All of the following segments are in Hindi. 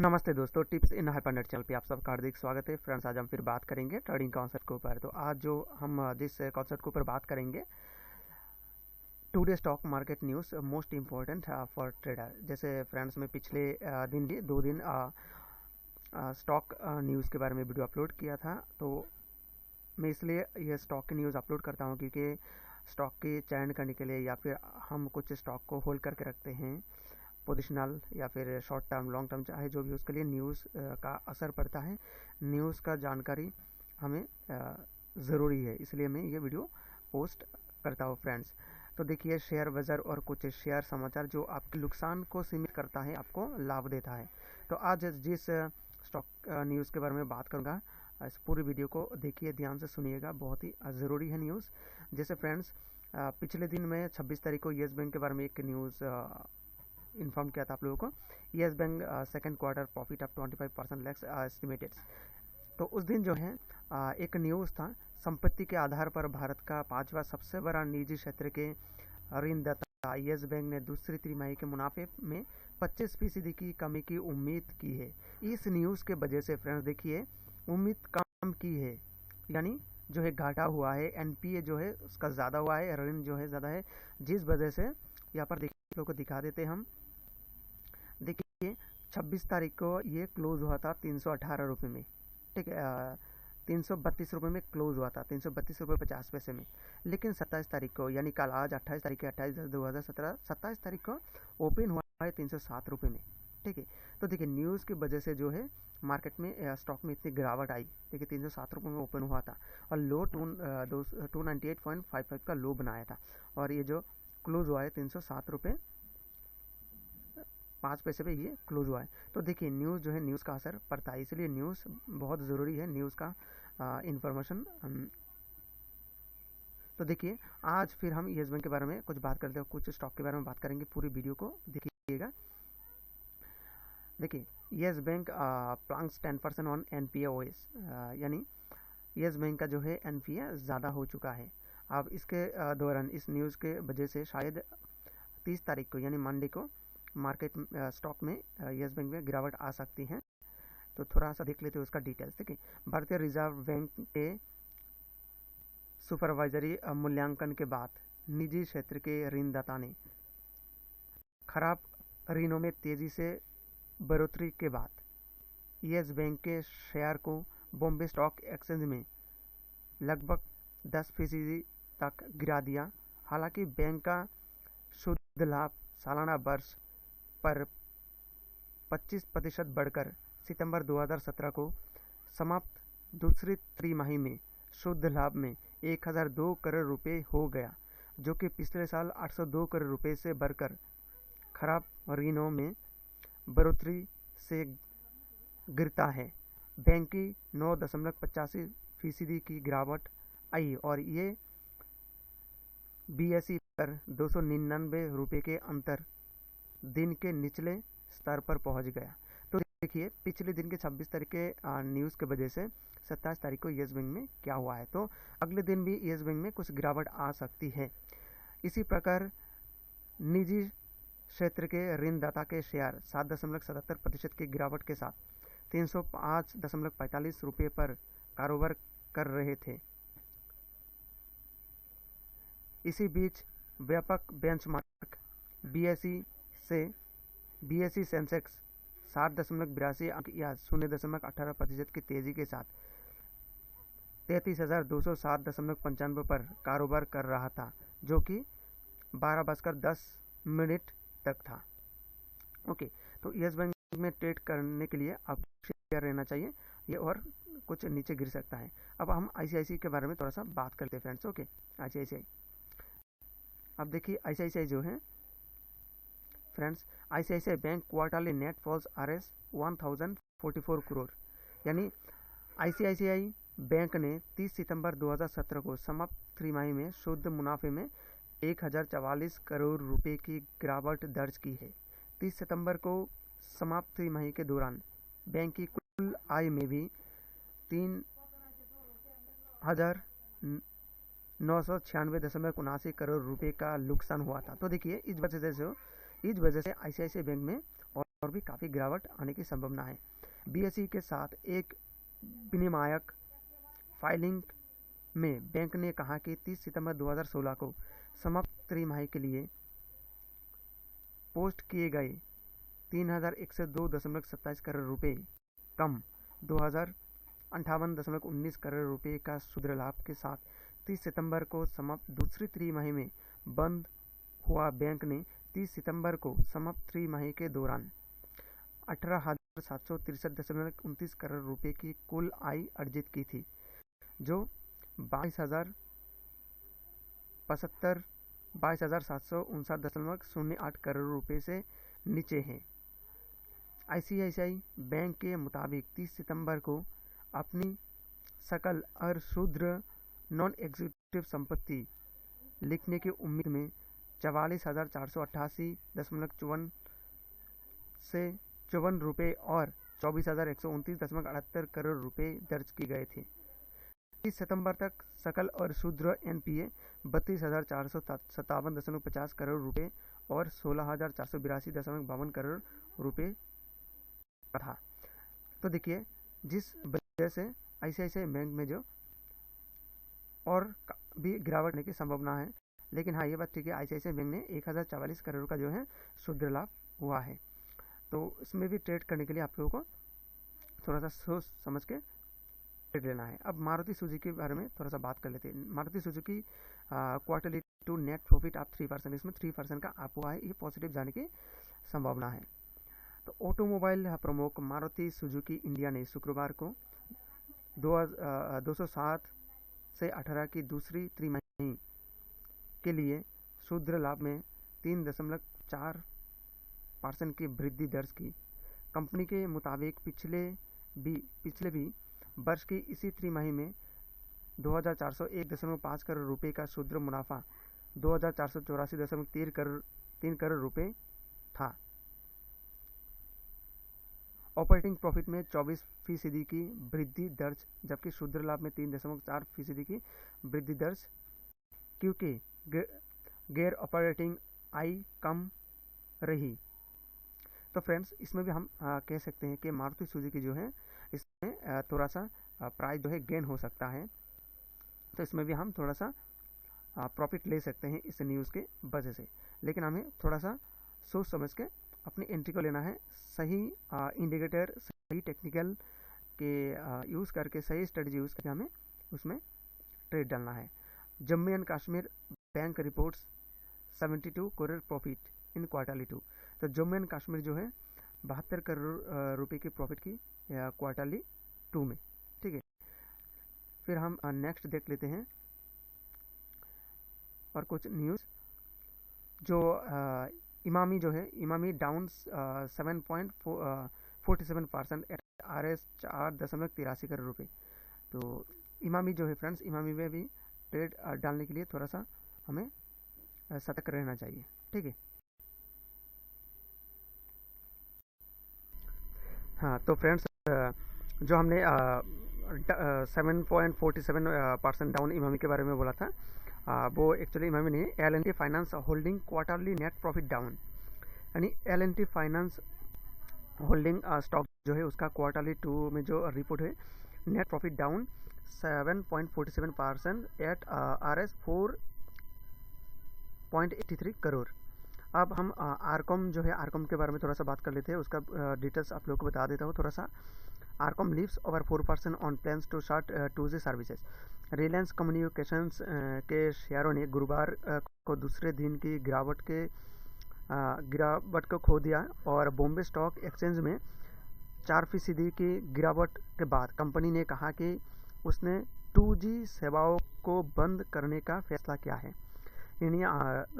नमस्ते दोस्तों, टिप्स इन हाइपरनेट चैनल पे आप सबका हार्दिक स्वागत है। फ्रेंड्स, आज हम फिर बात करेंगे ट्रेडिंग कॉन्सेप्ट के ऊपर। तो आज जो हम जिस कॉन्सेप्ट के ऊपर बात करेंगे, today stock market news most important for trader. जैसे फ्रेंड्स, मैं पिछले दिन भी 2 दिन स्टॉक न्यूज़ के बारे में वीडियो अपलोड किया था। तो मैं इसलिए यह स्टॉक की न्यूज़ अपलोड करता हूँ क्योंकि स्टॉक की चयन करने के लिए या फिर हम कुछ स्टॉक को होल्ड करके रखते हैं, पोजिशनल या फिर शॉर्ट टर्म लॉन्ग टर्म चाहे जो भी, उसके लिए न्यूज़ का असर पड़ता है। न्यूज़ का जानकारी हमें ज़रूरी है, इसलिए मैं ये वीडियो पोस्ट करता हूँ फ्रेंड्स। तो देखिए, शेयर बाजार और कुछ शेयर समाचार जो आपके नुकसान को सीमित करता है, आपको लाभ देता है। तो आज जिस स्टॉक न्यूज़ के बारे में बात करूँगा, इस पूरी वीडियो को देखिए, ध्यान से सुनिएगा, बहुत ही ज़रूरी है न्यूज़। जैसे फ्रेंड्स, पिछले दिन में 26 तारीख को येस बैंक के बारे में एक न्यूज़ इन्फॉर्म किया था आप लोगों को। Yes bank second quarter profit of 25% lakhs estimated. तो उस दिन जो है एक न्यूज़ था, संपत्ति के आधार पर भारत का 5वां सबसे बड़ा निजी क्षेत्र के ऋणदाता येस बैंक ने दूसरी तिमाही के मुनाफे में 25% की कमी की उम्मीद की है। इस न्यूज़ के वजह से फ्रेंड्स देखिए, उम्मीद कम की है, यानी जो है घाटा हुआ है, एनपीए जो है उसका ज़्यादा हुआ है, ऋण जो है ज़्यादा है, जिस वजह से यहाँ पर देखिए को दिखा देते हम। देखिए 26 तारीख को ये क्लोज हुआ था 318 रुपये में, ठीक है, 332 रुपये में क्लोज हुआ था, 332 रुपये 50 पैसे में। लेकिन 27 तारीख को, यानी कल, आज 28 तारीख है, 28/10/2017, 27 तारीख को ओपन हुआ है 307 रुपये में, ठीक है। तो देखिए, न्यूज़ की वजह से जो है मार्केट में स्टॉक में इतनी गिरावट आई। देखिए 307 रुपये में ओपन हुआ था और लो 298.55 का लो बनाया था, और ये जो क्लोज हुआ है 307 रुपये 5 पैसे पे ये क्लोज हुआ है। तो देखिए, न्यूज़ जो है, न्यूज़ का असर पड़ता है, इसलिए न्यूज़ बहुत ज़रूरी है, न्यूज़ का इंफॉर्मेशन। तो देखिए, आज फिर हम येस बैंक के बारे में कुछ बात करते हैं, कुछ स्टॉक के बारे में बात करेंगे। पूरी वीडियो को देखिएगा। देखिए, येस बैंक प्लान्स 10% ऑन एनपीएओएस, यानी येस बैंक का जो है एनपीए ज़्यादा हो चुका है। अब इसके दौरान इस न्यूज़ के वजह से शायद 30 तारीख को, यानी मंडे को, मार्केट स्टॉक में येस बैंक में गिरावट आ सकती है। तो थोड़ा सा देख लेते हैं उसका डिटेल्स। देखिए, भारतीय रिजर्व बैंक के सुपरवाइजरी मूल्यांकन के बाद निजी क्षेत्र के ऋणदाता ने खराब ऋणों में तेजी से बढ़ोतरी के बाद येस बैंक के शेयर को बॉम्बे स्टॉक एक्सचेंज में लगभग 10% तक गिरा दिया। हालांकि बैंक का शुद्ध लाभ सालाना वर्ष पर 25% बढ़कर सितंबर 2017 को समाप्त दूसरी तिमाही में शुद्ध लाभ में 1002 करोड़ रुपए हो गया, जो कि पिछले साल 802 करोड़ रुपए से बढ़कर खराब ऋणों में बढ़ोतरी से गिरता है। बैंक की 9.85% की गिरावट आई और ये बीएसई पर 299 रुपये के अंतर दिन के निचले स्तर पर पहुंच गया। तो देखिए, पिछले दिन के 26 तारीख के न्यूज़ के वजह से 27 तारीख को येस बैंक में क्या हुआ है, तो अगले दिन भी येस बैंक में कुछ गिरावट आ सकती है। इसी प्रकार निजी क्षेत्र के ऋणदाता के शेयर 7.77% की गिरावट के साथ 305.45 रुपये पर कारोबार कर रहे थे। इसी बीच व्यापक बेंचमार्क बीएसई सेंसेक्स 7.82 अंक या 0.18% की तेजी के साथ 33,207.95 पर कारोबार कर रहा था, जो कि 12:10 तक था। ओके, तो येस बैंक में ट्रेड करने के लिए आप शेयर रहना चाहिए, ये और कुछ नीचे गिर सकता है। अब हम आईसीआईसीआई के बारे में थोड़ा सा बात करते हैं फ्रेंड्स। ओके, आईसीआईसीआई, अब देखिए आईसीआईसीआई जो है friends, ICICI bank quarterly net falls RS 1044 crore, यानी आईसीआईसीआई बैंक ने 30 सितंबर 2017 को समाप्त तिमाही में शुद्ध मुनाफे में 1044 करोड़ रुपए की गिरावट दर्ज की है। 30 सितंबर को समाप्त तिमाही के दौरान बैंक की कुल आय में भी 3,996.79 करोड़ रुपए का नुकसान हुआ था। तो देखिए, इस वजह से आईसीआईसीआई बैंक में और भी काफ़ी गिरावट आने की संभावना है। बीएसई के साथ एक विनियामक फाइलिंग में बैंक ने कहा कि 30 सितंबर 2016 को समाप्त तिमाही के लिए पोस्ट किए गए 3102.27 करोड़ रुपए कम 2058.19 करोड़ रुपए का शुद्ध लाभ के साथ 30 सितंबर को समाप्त दूसरी तिमाही में बंद हुआ। बैंक ने 30 सितंबर को समाप्त तिमाही के दौरान 18,763.29 करोड़ रुपए की कुल आय अर्जित की थी, जो 22,759.08 करोड़ रुपए से नीचे है। आईसीआईसीआई बैंक के मुताबिक 30 सितंबर को अपनी सकल और शुद्ध नॉन एग्जीक्यूटिव संपत्ति लिखने की उम्मीद में 44,488.54 से 54 रुपये और 24,129.78 करोड़ रुपए दर्ज की गए थे। 30 सितंबर तक सकल और शुद्ध एनपीए 32,457.50 करोड़ रुपए और 16,482.52 करोड़ रुपए था। तो देखिए, जिस वजह से आईसीआईसीआई बैंक में जो और भी गिरावट होने की संभावना है, लेकिन हाँ, ये बात ठीक है, आईसीआईसीआई बैंक ने 1044 करोड़ का जो है शुद्ध लाभ हुआ है। तो इसमें भी ट्रेड करने के लिए आप लोगों को थोड़ा सा सोच समझ के ट्रेड लेना है। अब मारुति सुजुकी के बारे में थोड़ा सा बात कर लेते हैं। Maruti Suzuki quarterly two net profit आप 3%, इसमें 3% का अप हुआ है, ये पॉजिटिव जाने की संभावना है। तो ऑटोमोबाइल प्रमुख मारुति सुजुकी इंडिया ने शुक्रवार को 207 से 18 की दूसरी तिमाही के लिए शुद्ध लाभ में 3.4% की वृद्धि दर्ज की। कंपनी के मुताबिक पिछले भी वर्ष की इसी तिमाही में 2,401.5 करोड़ रुपए का शुद्ध मुनाफा 2,484.3 करोड़ रुपए था। ऑपरेटिंग प्रॉफिट में 24% की वृद्धि दर्ज, जबकि शुद्ध लाभ में 3.4% की वृद्धि दर्ज, क्योंकि गैर ऑपरेटिंग आय कम रही। तो फ्रेंड्स, इसमें भी हम कह सकते हैं कि मारुति सुजुकी जो है इसमें थोड़ा सा प्राइस जो है गेन हो सकता है। तो इसमें भी हम थोड़ा सा प्रॉफिट ले सकते हैं इस न्यूज़ के वजह से, लेकिन हमें थोड़ा सा सोच समझ के अपनी एंट्री को लेना है। सही इंडिकेटर, सही टेक्निकल के यूज़ करके, सही स्ट्रेटजी यूज़ करके हमें उसमें ट्रेड डालना है। Jammu and Kashmir bank reports 72 crore profit in quarterly 2। तो जम्मू एंड कश्मीर जो है 72 करोड़ रुपए की प्रॉफिट की क्वार्टरली 2 में, ठीक है। फिर हम नेक्स्ट देख लेते हैं और कुछ न्यूज़। जो इमामी जो है, Emami down 7.47% at RS 4.83 crore रुपए। तो इमामी जो है फ्रेंड्स, इमामी में भी ट्रेड डालने के लिए थोड़ा सा हमें सतर्क रहना चाहिए, ठीक है। हाँ, तो फ्रेंड्स, जो हमने 7.47% डाउन इमामी के बारे में बोला था, वो एक्चुअली इमामी नहीं, L&T finance holding quarterly net profit down, यानी L&T फाइनेंस होल्डिंग स्टॉक जो है उसका क्वार्टरली 2 में जो रिपोर्ट है, net profit down 7.47% at RS 4.83 crore. अब हम आरकॉम जो है, आरकॉम के बारे में थोड़ा सा बात कर लेते हैं। उसका डिटेल्स आप लोगों को बता देता हूँ थोड़ा सा। RCom leaves over 4% on plans to start 2G services. Reliance Communications के शेयरों ने गुरुवार को दूसरे दिन की गिरावट को खो दिया और बॉम्बे स्टॉक एक्सचेंज में 4% की गिरावट के बाद कंपनी ने कहा कि उसने 2G सेवाओं को बंद करने का फैसला किया है। यानी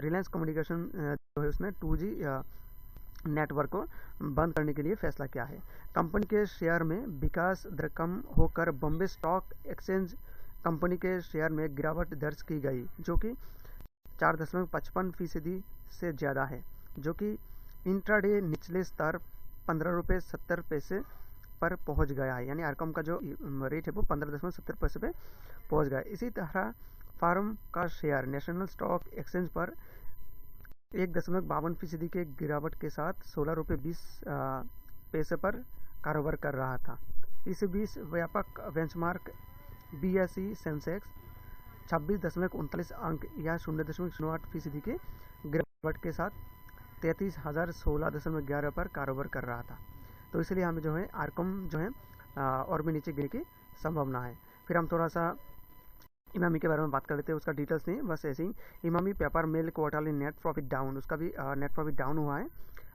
रिलायंस कम्युनिकेशन जो है उसने 2G नेटवर्क को बंद करने के लिए फैसला किया है। कंपनी के शेयर में विकास दर कम होकर बॉम्बे स्टॉक एक्सचेंज कंपनी के शेयर में गिरावट दर्ज की गई, जो कि 4.55% से ज़्यादा है, जो कि इंट्राडे निचले स्तर 15 रुपये 70 पैसे पर पहुंच गया है। यानी आरकॉम का जो रेट है वो 15.70 पैसे पे पहुंच गया। इसी तरह फार्म का शेयर नेशनल स्टॉक एक्सचेंज पर 1.52% के गिरावट के साथ 16 रुपये 20 पैसे पर कारोबार कर रहा था। इस बीच व्यापक बेंचमार्क BSE सेंसेक्स 26.39 अंक या 0.08% के गिरावट के साथ 33,016.11 पर कारोबार कर रहा था। तो इसलिए हमें जो है आरकॉम जो है और भी नीचे गिरने की संभावना है। फिर हम थोड़ा सा इमामी के बारे में बात कर लेते हैं, उसका डिटेल्स नहीं, बस ऐसे ही। इमामी पेपर मिल क्वार्टरली नेट प्रॉफिट डाउन, उसका भी नेट प्रॉफिट डाउन हुआ है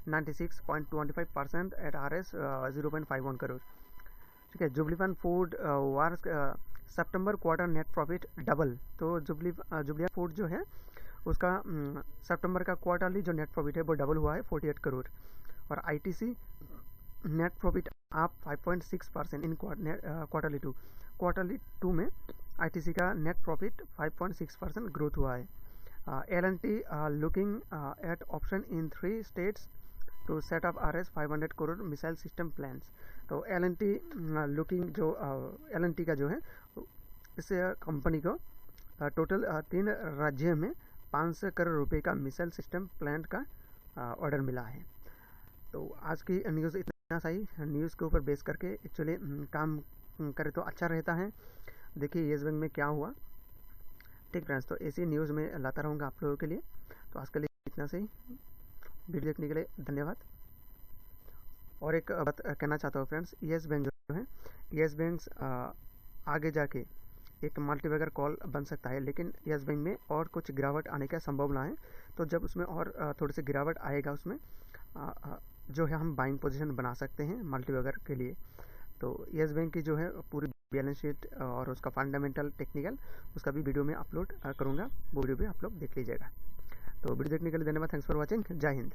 96.25% एट RS 0.51 करोड़। ठीक है। जुबलीपन फूड वार सितंबर क्वार्टर नेट प्रॉफिट डबल, तो जुबलिया फूड जो है उसका सितंबर का क्वार्टरली जो नेट प्रॉफिट है वो डबल हुआ है 48 करोड़। और ITC नेट प्रॉफिट आप 5.6% इन क्वार्टरली टू में ITC का नेट प्रॉफिट 5.6% ग्रोथ हुआ है। L&T looking at option in 3 states to set up RS 500 crore missile system plans. तो L&T लुकिंग जो L&T का जो है इस कंपनी को टोटल 3 राज्यों में 500 करोड़ रुपए का मिसाइल सिस्टम प्लांट का ऑर्डर मिला है। तो आज की न्यूज़ इतना सही, न्यूज़ के ऊपर बेस करके एक्चुअली काम करे तो अच्छा रहता है। देखिए येस बैंक में क्या हुआ। ठीक फ्रेंड्स, तो ऐसी न्यूज़ में लाता रहूँगा आप लोगों के लिए। तो आज के लिए इतना सही, वीडियो देखने के लिए धन्यवाद। और एक बात कहना चाहता हूँ फ्रेंड्स, येस बैंक जो है, येस बैंक आगे जाके एक मल्टीबैगर कॉल बन सकता है, लेकिन येस बैंक में और कुछ गिरावट आने का संभावना है। तो जब उसमें और थोड़ी सी गिरावट आएगा उसमें जो है हम बाइंग पोजीशन बना सकते हैं मल्टीबैगर के लिए। तो येस बैंक की जो है पूरी बैलेंस शीट और उसका फंडामेंटल टेक्निकल उसका भी वीडियो में अपलोड करूँगा, वो वीडियो भी आप लोग देख लीजिएगा। तो वीडियो देखने के लिए धन्यवाद। Thanks for watching. जय हिंद।